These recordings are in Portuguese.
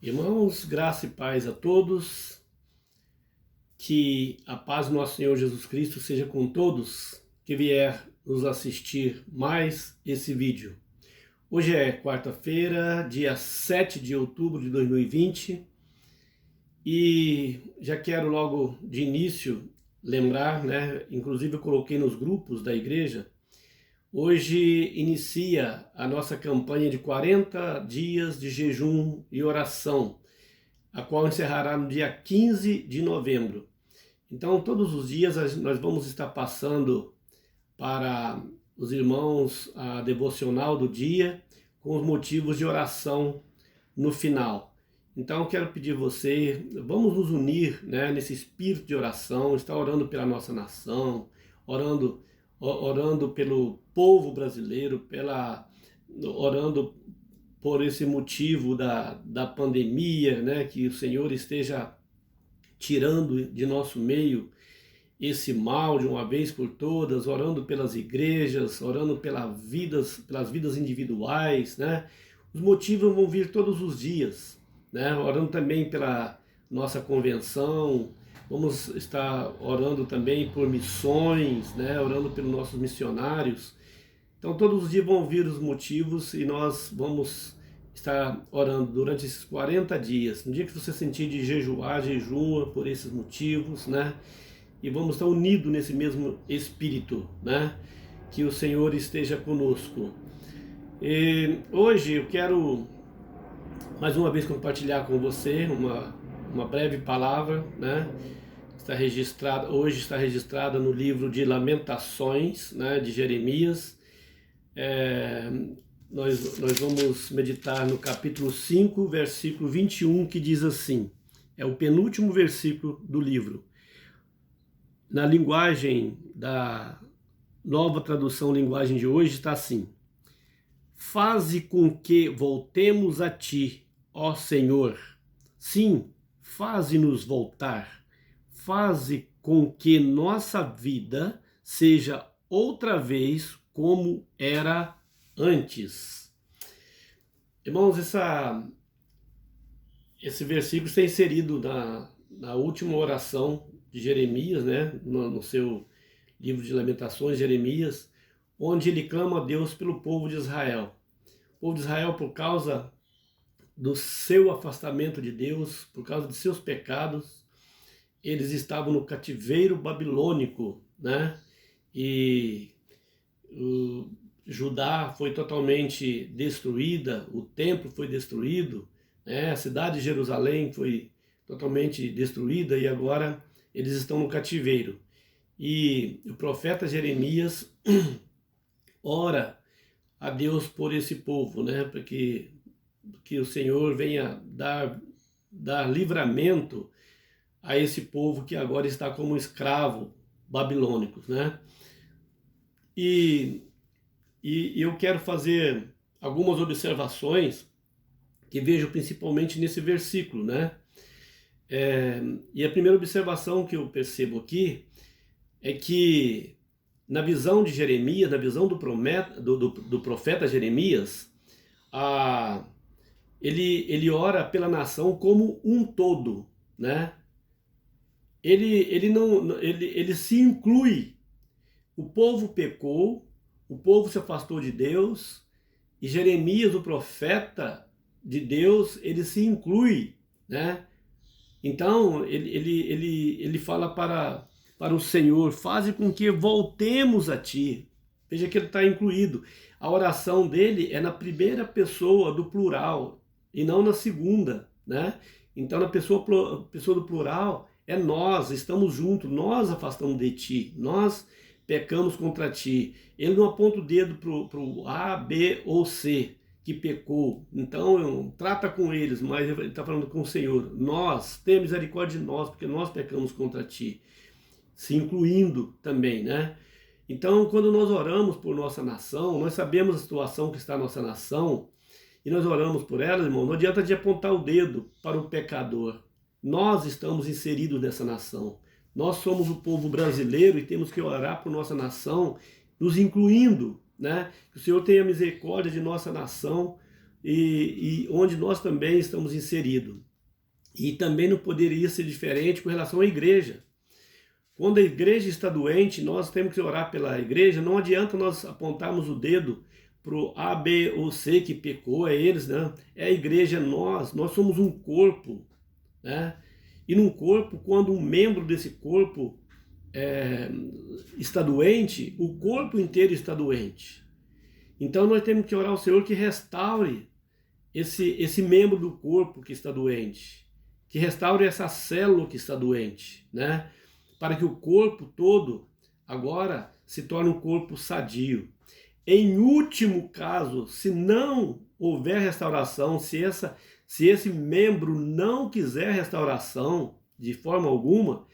Irmãos, graça e paz a todos, que a paz do nosso Senhor Jesus Cristo seja com todos que vier nos assistir mais esse vídeo. Hoje é quarta-feira, dia 7 de outubro de 2020 e já quero logo de início lembrar, inclusive eu coloquei nos grupos da igreja. Hoje inicia a nossa campanha de 40 dias de jejum e oração, a qual encerrará no dia 15 de novembro. Então, todos os dias nós vamos estar passando para os irmãos a devocional do dia com os motivos de oração no final. Então, eu quero pedir a você, vamos nos unir nesse espírito de oração, estar orando pela nossa nação, orando pelo povo brasileiro, orando por esse motivo da pandemia, que o Senhor esteja tirando de nosso meio esse mal de uma vez por todas, orando pelas igrejas, orando pelas vidas individuais, Os motivos vão vir todos os dias, Orando também pela nossa convenção. Vamos estar orando também por missões, Orando pelos nossos missionários. Então todos os dias vão vir os motivos e nós vamos estar orando durante esses 40 dias. No dia que você sentir de jejuar, jejua por esses motivos, E vamos estar unidos nesse mesmo espírito, Que o Senhor esteja conosco. E hoje eu quero mais uma vez compartilhar com você uma breve palavra, Hoje está registrada no livro de Lamentações, de Jeremias. Nós vamos meditar no capítulo 5, versículo 21, que diz assim, é o penúltimo versículo do livro. Na linguagem da nova tradução linguagem de hoje está assim: faze com que voltemos a ti, ó Senhor. Sim, faze-nos voltar. Faze com que nossa vida seja outra vez como era antes. Irmãos, esse versículo está inserido na última oração de Jeremias, no seu livro de Lamentações, Jeremias, onde ele clama a Deus pelo povo de Israel. O povo de Israel, por causa do seu afastamento de Deus, por causa de seus pecados, eles estavam no cativeiro babilônico, E o Judá foi totalmente destruída, o templo foi destruído, A cidade de Jerusalém foi totalmente destruída e agora eles estão no cativeiro. E o profeta Jeremias ora a Deus por esse povo, para que o Senhor venha dar livramento a esse povo que agora está como escravo babilônicos, E eu quero fazer algumas observações que vejo principalmente nesse versículo, E a primeira observação que eu percebo aqui é que na visão de Jeremias, na visão do profeta Jeremias, ele ora pela nação como um todo, Ele se inclui. O povo pecou, o povo se afastou de Deus, e Jeremias, o profeta de Deus, ele se inclui, Então, ele fala para o Senhor, faze com que voltemos a ti. Veja que ele está incluído. A oração dele é na primeira pessoa do plural e não na segunda, Então, na pessoa do plural é nós, estamos juntos, nós afastamos de ti, nós pecamos contra ti. Ele não aponta o dedo para o A, B ou C que pecou. Então, trata com eles, mas ele está falando com o Senhor. Nós, tenha misericórdia de nós, porque nós pecamos contra ti. Se incluindo também, Então, quando nós oramos por nossa nação, nós sabemos a situação que está a nossa nação, e nós oramos por ela, irmão, não adianta de apontar o dedo para o pecador. Nós estamos inseridos nessa nação. Nós somos o povo brasileiro e temos que orar por nossa nação, nos incluindo, Que o Senhor tenha misericórdia de nossa nação, e onde nós também estamos inseridos. E também não poderia ser diferente com relação à igreja. Quando a igreja está doente, nós temos que orar pela igreja. Não adianta nós apontarmos o dedo para o A, B ou C que pecou, é eles, né? É a igreja, nós somos um corpo, né? E num corpo, quando um membro desse corpo está doente, o corpo inteiro está doente. Então nós temos que orar ao Senhor que restaure esse membro do corpo que está doente, que restaure essa célula que está doente, né? Para que o corpo todo agora se torne um corpo sadio. Em último caso, se não houver restauração, se esse membro não quiser restauração de forma alguma,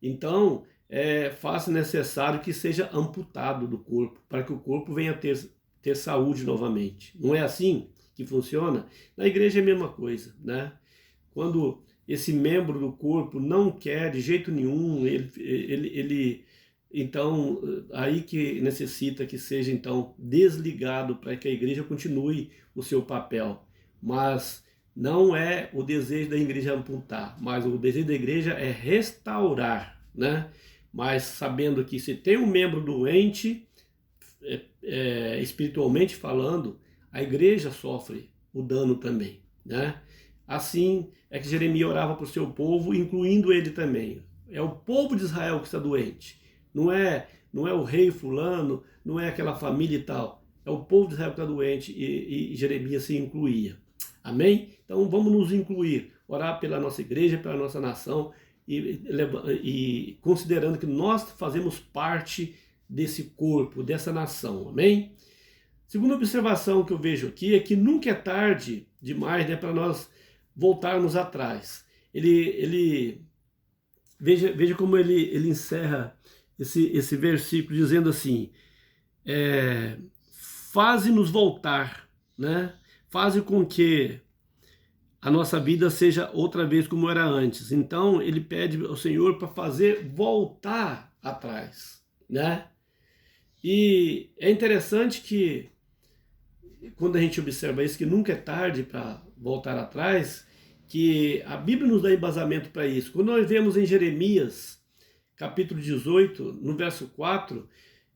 então faça necessário que seja amputado do corpo, para que o corpo venha a ter saúde novamente. Não é assim que funciona? Na igreja é a mesma coisa, né? Quando esse membro do corpo não quer de jeito nenhum, então aí que necessita que seja então desligado para que a igreja continue o seu papel. Mas não é o desejo da igreja amputar, mas o desejo da igreja é restaurar, né? Mas sabendo que se tem um membro doente, espiritualmente falando, a igreja sofre o dano também, né? Assim é que Jeremias orava para o seu povo, incluindo ele também. É o povo de Israel que está doente. Não é o rei fulano, não é aquela família e tal. É o povo de Israel que está doente e Jeremias se incluía. Amém? Então vamos nos incluir, orar pela nossa igreja, pela nossa nação e considerando que nós fazemos parte desse corpo, dessa nação. Amém? Segunda observação que eu vejo aqui é que nunca é tarde demais, né, para nós voltarmos atrás. Veja como ele encerra esse versículo dizendo assim, faze-nos voltar, né? Faze com que a nossa vida seja outra vez como era antes. Então ele pede ao Senhor para fazer voltar atrás, né? E é interessante que quando a gente observa isso, que nunca é tarde para voltar atrás, que a Bíblia nos dá embasamento para isso. Quando nós vemos em Jeremias, capítulo 18, no verso 4,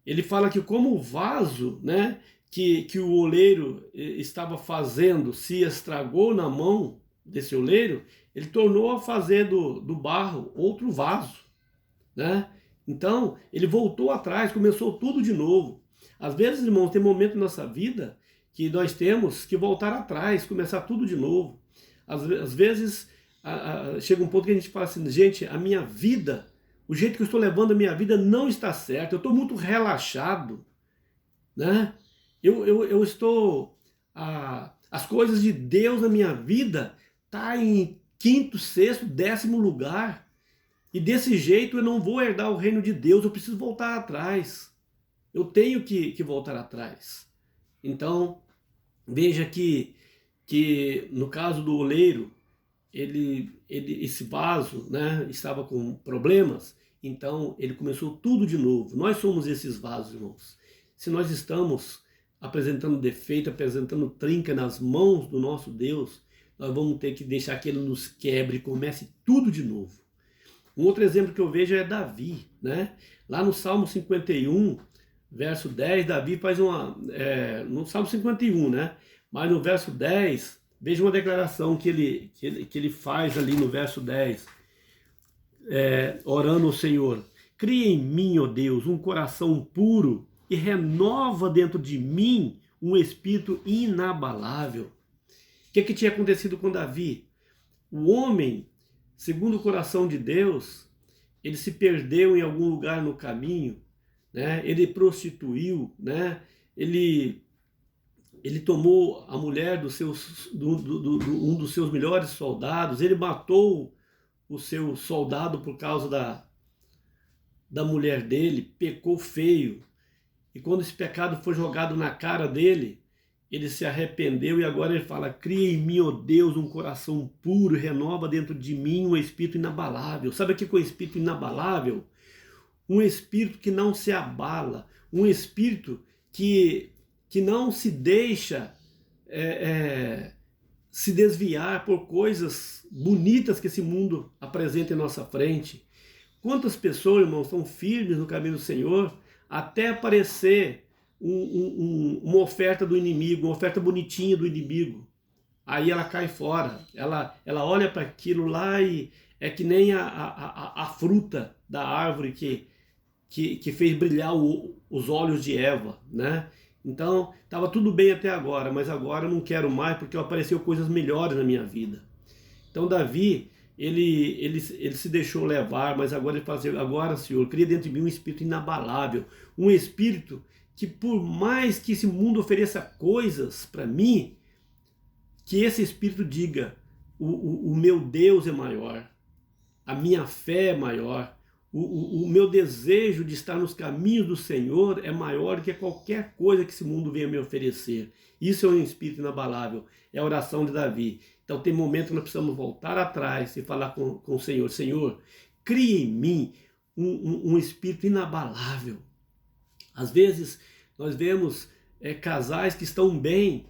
ele fala que como o vaso, né, que o oleiro estava fazendo se estragou na mão desse oleiro, ele tornou a fazer do barro outro vaso, né? Então, ele voltou atrás, começou tudo de novo. Às vezes, irmãos, tem momento na nossa vida que nós temos que voltar atrás, começar tudo de novo. Às vezes, chega um ponto que a gente fala assim, gente, a minha vida, o jeito que eu estou levando a minha vida não está certo, eu estou muito relaxado, né? Eu estou... as coisas de Deus na minha vida tá em 5º, 6º, 10º lugar. E desse jeito eu não vou herdar o reino de Deus, eu preciso voltar atrás. Eu tenho que voltar atrás. Então, veja que no caso do oleiro, esse vaso, né, estava com problemas, então ele começou tudo de novo. Nós somos esses vasos, irmãos. Se nós estamos apresentando defeito, apresentando trinca nas mãos do nosso Deus, nós vamos ter que deixar que ele nos quebre e comece tudo de novo. Um outro exemplo que eu vejo é Davi, né? Lá no Salmo 51, verso 10, Davi faz no Salmo 51, né? Mas no verso 10, veja uma declaração que ele faz ali no verso 10, orando ao Senhor. Cria em mim, ó Deus, um coração puro e renova dentro de mim um espírito inabalável. O que tinha acontecido com Davi? O homem, segundo o coração de Deus, ele se perdeu em algum lugar no caminho, né? Ele prostituiu, né? Ele tomou a mulher um dos seus melhores soldados, ele matou o seu soldado por causa da mulher dele, pecou feio. E quando esse pecado foi jogado na cara dele, ele se arrependeu e agora ele fala, cria em mim, ó Deus, um coração puro, renova dentro de mim um espírito inabalável. Sabe o que é um espírito inabalável? Um espírito que não se abala, um espírito que não se deixa se desviar por coisas bonitas que esse mundo apresenta em nossa frente. Quantas pessoas, irmãos, estão firmes no caminho do Senhor até aparecer uma oferta do inimigo, uma oferta bonitinha do inimigo. Aí ela cai fora, ela olha para aquilo lá e é que nem a fruta da árvore que fez brilhar os olhos de Eva, né? Então, estava tudo bem até agora, mas agora eu não quero mais porque apareceu coisas melhores na minha vida. Então, Davi, ele se deixou levar, mas agora ele fala assim, agora, Senhor, cria dentro de mim um espírito inabalável, um espírito que por mais que esse mundo ofereça coisas para mim, que esse espírito diga, o meu Deus é maior, a minha fé é maior, o meu desejo de estar nos caminhos do Senhor é maior do que qualquer coisa que esse mundo venha me oferecer. Isso é um espírito inabalável, é a oração de Davi. Então tem momentos que nós precisamos voltar atrás e falar com o Senhor, Senhor, cria em mim um espírito inabalável. Às vezes nós vemos casais que estão bem,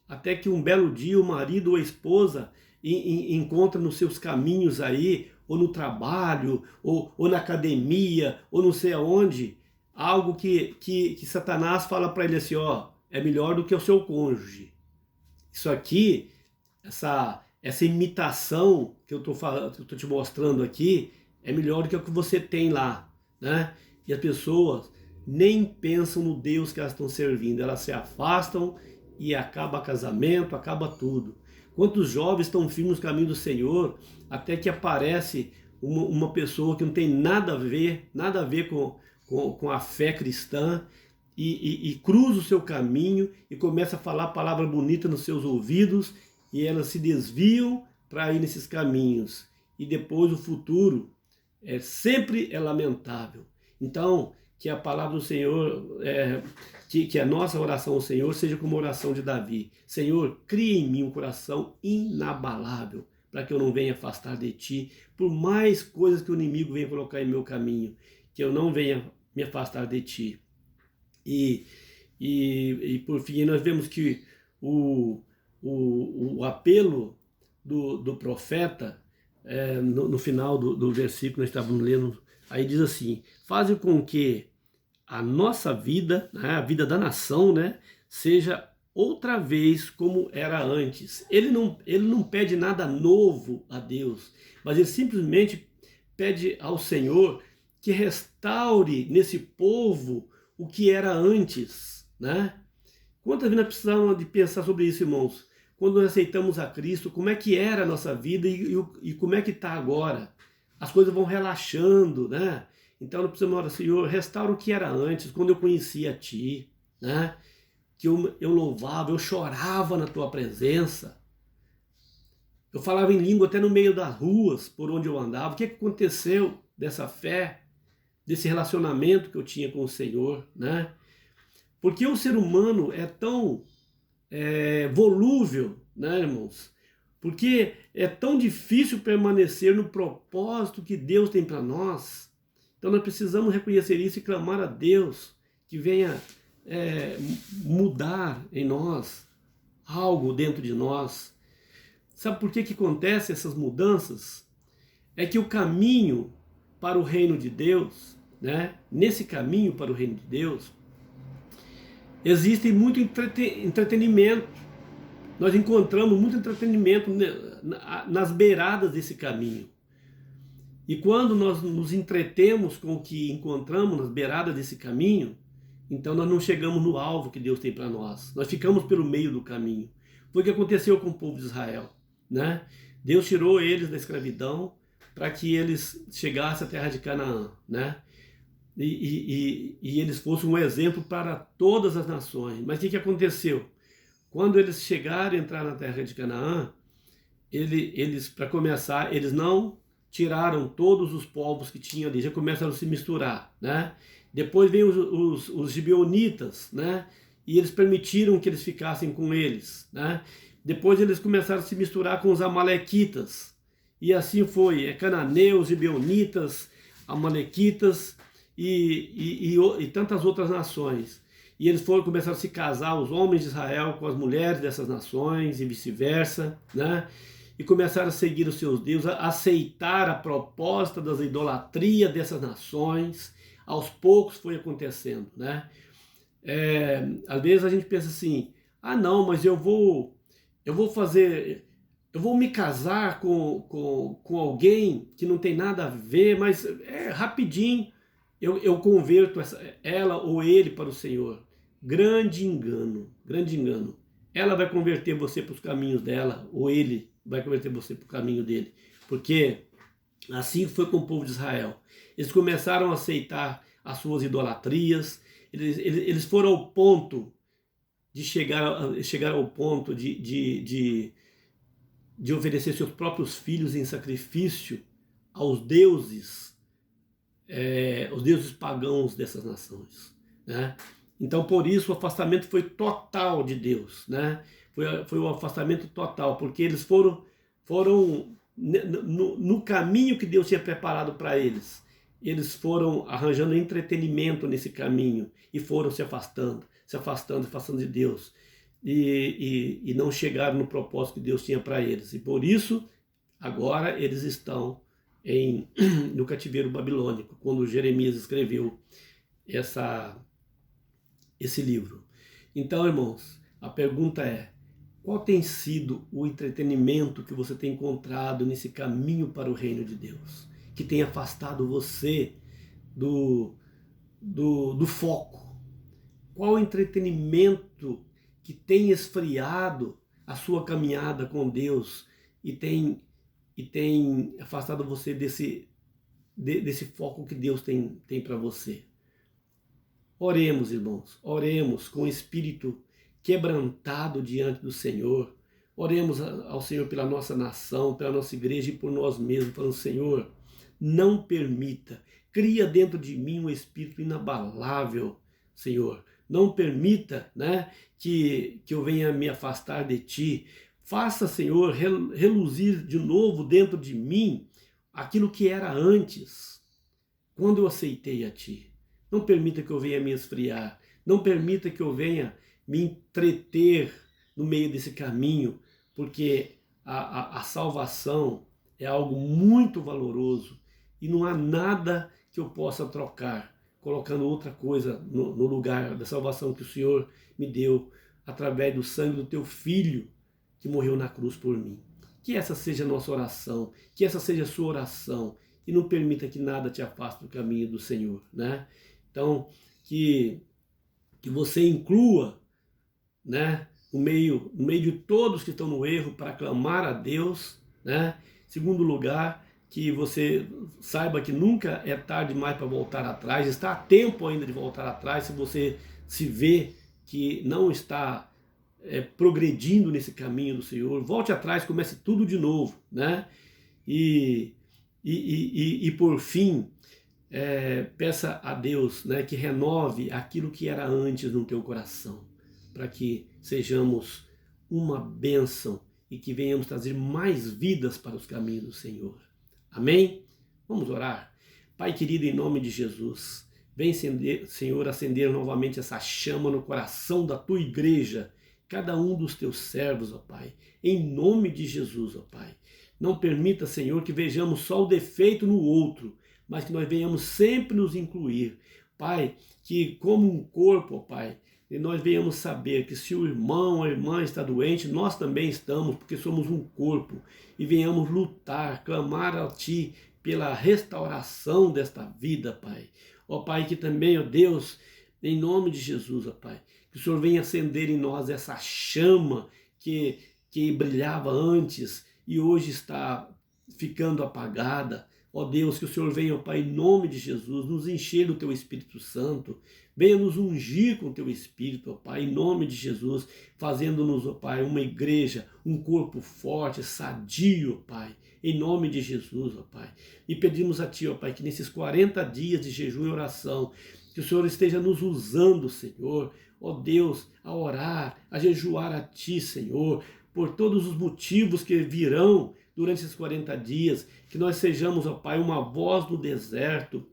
até que um belo dia o marido ou a esposa encontra nos seus caminhos aí, ou no trabalho, ou na academia, ou não sei aonde, algo que Satanás fala para ele assim, ó, é melhor do que o seu cônjuge. Isso aqui, essa imitação que eu estou te mostrando aqui, é melhor do que o que você tem lá, né? E as pessoas nem pensam no Deus que elas estão servindo, elas se afastam e acaba casamento, acaba tudo. Quantos jovens estão firmes no caminho do Senhor, até que aparece uma pessoa que não tem nada a ver com a fé cristã, e cruza o seu caminho e começa a falar palavra bonita nos seus ouvidos, e elas se desviam para ir nesses caminhos. E depois o futuro sempre é lamentável. Então, que a palavra do Senhor, que a nossa oração ao Senhor seja como a oração de Davi. Senhor, cria em mim um coração inabalável, para que eu não venha afastar de Ti, por mais coisas que o inimigo venha colocar em meu caminho, que eu não venha me afastar de Ti. E por fim, nós vemos que o apelo do profeta, no final do versículo que nós estávamos lendo, aí diz assim, faze com que a nossa vida, né, a vida da nação, né, seja outra vez como era antes. Ele não pede nada novo a Deus, mas ele simplesmente pede ao Senhor que restaure nesse povo o que era antes, né? Quantas vezes nós precisamos de pensar sobre isso, irmãos? Quando nós aceitamos a Cristo, como é que era a nossa vida e como é que está agora? As coisas vão relaxando, né? Então nós precisamos orar, Senhor, restaura o que era antes, quando eu conhecia a Ti, né? Que eu louvava, eu chorava na Tua presença. Eu falava em língua até no meio das ruas, por onde eu andava. O que aconteceu dessa fé, desse relacionamento que eu tinha com o Senhor, né? Porque o ser humano é tão volúvel, né, irmãos? Porque é tão difícil permanecer no propósito que Deus tem para nós. Então nós precisamos reconhecer isso e clamar a Deus que venha mudar em nós algo dentro de nós. Sabe por que acontece essas mudanças? É que o caminho para o reino de Deus, né? Nesse caminho para o reino de Deus, existe muito entretenimento. Nós encontramos muito entretenimento nas beiradas desse caminho. E quando nós nos entretemos com o que encontramos nas beiradas desse caminho, então nós não chegamos no alvo que Deus tem para nós. Nós ficamos pelo meio do caminho. Foi o que aconteceu com o povo de Israel, né? Deus tirou eles da escravidão para que eles chegassem à terra de Canaã, né? E eles fossem um exemplo para todas as nações. Mas o que aconteceu? Quando eles chegaram a entrar na terra de Canaã, eles para começar, eles não tiraram todos os povos que tinham ali, já começaram a se misturar, né? Depois vem os gibeonitas, né? E eles permitiram que eles ficassem com eles, né? Depois eles começaram a se misturar com os amalequitas, e assim foi, cananeus, gibeonitas, amalequitas e tantas outras nações. e eles começaram a se casar, os homens de Israel com as mulheres dessas nações e vice-versa, né? E começaram a seguir os seus deuses, a aceitar a proposta das idolatrias dessas nações. Aos poucos foi acontecendo, né? Às vezes a gente pensa assim, ah não, mas eu vou me casar com alguém que não tem nada a ver, mas rapidinho eu converto ela ou ele para o Senhor. Grande engano, grande engano. Ela vai converter você para os caminhos dela, ou ele vai converter você para o caminho dele. Porque assim foi com o povo de Israel. Eles começaram a aceitar as suas idolatrias, eles foram ao ponto de chegar ao ponto de oferecer seus próprios filhos em sacrifício aos deuses pagãos dessas nações, né? Então, por isso, o afastamento foi total de Deus, né? Foi um afastamento total, porque eles foram no caminho que Deus tinha preparado para eles. Eles foram arranjando entretenimento nesse caminho e foram se afastando de Deus. E não chegaram no propósito que Deus tinha para eles. E por isso, agora eles estão no cativeiro babilônico, quando Jeremias escreveu esse livro. Então, irmãos, a pergunta é: qual tem sido o entretenimento que você tem encontrado nesse caminho para o reino de Deus, que tem afastado você do foco? Qual o entretenimento que tem esfriado a sua caminhada com Deus e tem afastado você desse foco que Deus tem para você? Oremos, irmãos, oremos com o espírito quebrantado diante do Senhor. Oremos ao Senhor pela nossa nação, pela nossa igreja e por nós mesmos, falando: Senhor, não permita, cria dentro de mim um espírito inabalável, Senhor. Não permita, né, que eu venha me afastar de Ti. Faça, Senhor, reluzir de novo dentro de mim aquilo que era antes, quando eu aceitei a Ti. Não permita que eu venha me esfriar. Não permita que eu venha me entreter no meio desse caminho, porque a salvação é algo muito valoroso e não há nada que eu possa trocar, colocando outra coisa no lugar da salvação que o Senhor me deu através do sangue do Teu Filho, que morreu na cruz por mim. Que essa seja a nossa oração, que essa seja a sua oração, e não permita que nada te afaste do caminho do Senhor, né? Então, que você inclua, né, no meio de todos que estão no erro, para clamar a Deus, né? Segundo lugar, que você saiba que nunca é tarde demais para voltar atrás, está a tempo ainda de voltar atrás, se você se vê que não está progredindo nesse caminho do Senhor, volte atrás, comece tudo de novo, né? E por fim, peça a Deus, né, que renove aquilo que era antes no teu coração, para que sejamos uma bênção e que venhamos trazer mais vidas para os caminhos do Senhor. Amém? Vamos orar. Pai querido, em nome de Jesus, vem, Senhor, acender novamente essa chama no coração da tua igreja, cada um dos teus servos, ó Pai, em nome de Jesus, ó Pai. Não permita, Senhor, que vejamos só o defeito no outro, mas que nós venhamos sempre nos incluir. Pai, que como um corpo, ó Pai, nós venhamos saber que se o irmão ou a irmã está doente, nós também estamos, porque somos um corpo, e venhamos lutar, clamar a Ti pela restauração desta vida, Pai. Ó Pai, que também, ó Deus, em nome de Jesus, ó Pai, que o Senhor venha acender em nós essa chama que brilhava antes e hoje está ficando apagada. Ó Deus, que o Senhor venha, ó Pai, em nome de Jesus, nos encher do Teu Espírito Santo, venha nos ungir com o Teu Espírito, ó Pai, em nome de Jesus, fazendo-nos, ó Pai, uma igreja, um corpo forte, sadio, ó Pai, em nome de Jesus, ó Pai. E pedimos a Ti, ó Pai, que nesses 40 dias de jejum e oração, que o Senhor esteja nos usando, Senhor, ó Deus, a orar, a jejuar a Ti, Senhor, por todos os motivos que virão durante esses 40 dias, que nós sejamos, ó Pai, uma voz do deserto,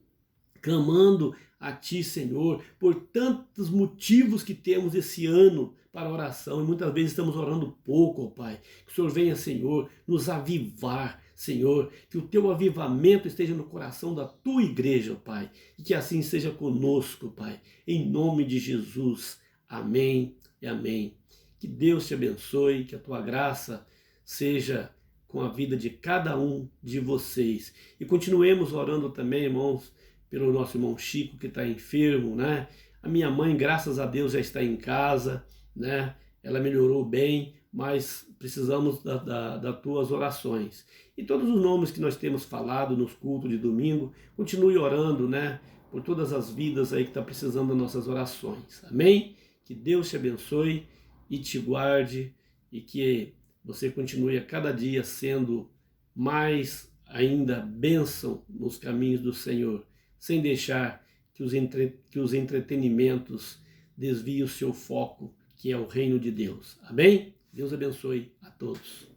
clamando a Ti, Senhor, por tantos motivos que temos esse ano para oração, e muitas vezes estamos orando pouco, ó Pai. Que o Senhor venha, Senhor, nos avivar, Senhor, que o Teu avivamento esteja no coração da Tua igreja, ó Pai, e que assim seja conosco, Pai, em nome de Jesus. Amém e amém. Que Deus te abençoe, que a Tua graça seja com a vida de cada um de vocês. E continuemos orando também, irmãos, pelo nosso irmão Chico, que está enfermo, né? A minha mãe, graças a Deus, já está em casa, né? Ela melhorou bem, mas precisamos das tuas orações. E todos os nomes que nós temos falado nos cultos de domingo, continue orando, né? Por todas as vidas aí que estão precisando das nossas orações. Amém? Que Deus te abençoe e te guarde, e que você continue a cada dia sendo mais ainda bênção nos caminhos do Senhor, sem deixar que os entretenimentos desviem o seu foco, que é o reino de Deus. Amém? Deus abençoe a todos.